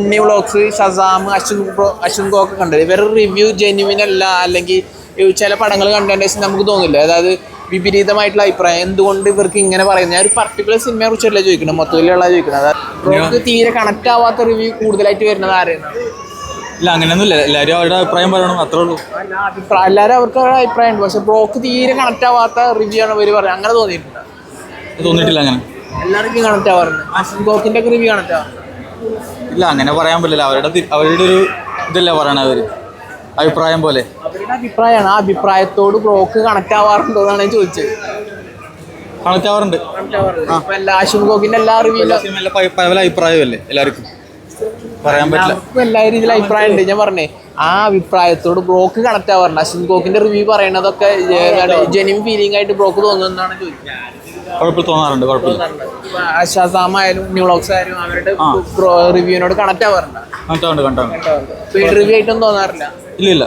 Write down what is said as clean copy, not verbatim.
ഉണ്ണി vlogs, Shazam, Ashwin ഗോക്ക് കണ്ടത് ഇവരുടെ review genuine അല്ല, അല്ലെങ്കിൽ ചില പടങ്ങൾ കണ്ടതിന് ശേഷം നമുക്ക് തോന്നില്ല, അതായത് വിപരീതമായിട്ടുള്ള അഭിപ്രായം. എന്തുകൊണ്ട് ഇവർക്ക് ഇങ്ങനെ പറയുന്നത്? ഞാൻ ഒരു പർട്ടിക്കുലർ സിനിമയെ കുറിച്ചല്ല ചോദിക്കണം, മൊത്തത്തിലുള്ള ചോദിക്കണം. അതായത് ബ്രോക്ക് തീരെ കണക്ട് ആവാത്ത റിവ്യൂ കൂടുതലായിട്ട് വരുന്നത് ആരെയാണ്? ഇല്ല, അങ്ങനെയൊന്നുമില്ല. എല്ലാവരും അവരുടെ അഭിപ്രായം പറയണം, അത്രേ ഉള്ളൂ. എല്ലാവരും അവർക്ക് അവരുടെ അഭിപ്രായം ഉണ്ട്, പക്ഷെ ബ്രോക്ക് തീരെ കണക്ട് ആവാത്ത റിവ്യൂ ആണ് ഇവർ പറയുന്നത്. അങ്ങനെ തോന്നിയിട്ടില്ല. അങ്ങനെ എല്ലാ റിവ്യൂ കണക്ട് ആവാറുണ്ട്. അശ്വിൻ ഗോക്കിന്റെ ഒക്കെ റിവ്യൂ കണക്ട് ആവാറുണ്ട്? ഇല്ല, അങ്ങനെ പറയാൻ പറ്റില്ല. അവരുടെ ഒരു ഇതല്ലേ പറയണ, അവര് അഭിപ്രായം പോലെ അവരുടെ അഭിപ്രായമാണ്. ആ അഭിപ്രായത്തോട് ബ്രോക്ക് കണക്ട് ആവാറുണ്ടോ എന്നാണ് ഞാൻ ചോദിച്ചത്. കണക്ട് ആവാറുണ്ട്. അശ്വിൻ ഗോക്കിന്റെ എല്ലാ റിവ്യൂലും പല അഭിപ്രായമല്ലേ എല്ലാവർക്കും, പറയാൻ പറ്റില്ല. എല്ലാ രീതിയിലും അഭിപ്രായം ഉണ്ട്. ഞാൻ പറഞ്ഞേ, ആ അഭിപ്രായത്തോട് ബ്രോക്ക് കണക്ട് ആവാറുണ്ട്. അശ്വിൻ ഗോക്കിന്റെ റിവ്യൂ പറയണതൊക്കെ ജെന്യൂൻ ഫീലിംഗ് ആയിട്ട് ബ്രോക്ക് തോന്നുന്നതാണ് ചോദിക്കുന്നത്. തോന്നാറുണ്ട്, കുഴപ്പമില്ല. ഷസാം ആയാലും ഉണ്ണി വ്ളോഗ്സ് ആയാലും അവരുടെ റിവ്യൂവിനോട് കണക്ട് ആവാറുണ്ട്. കണ്ടാവുണ്ട്. റിവ്യൂ ആയിട്ടൊന്നും തോന്നാറില്ല. ഇല്ല.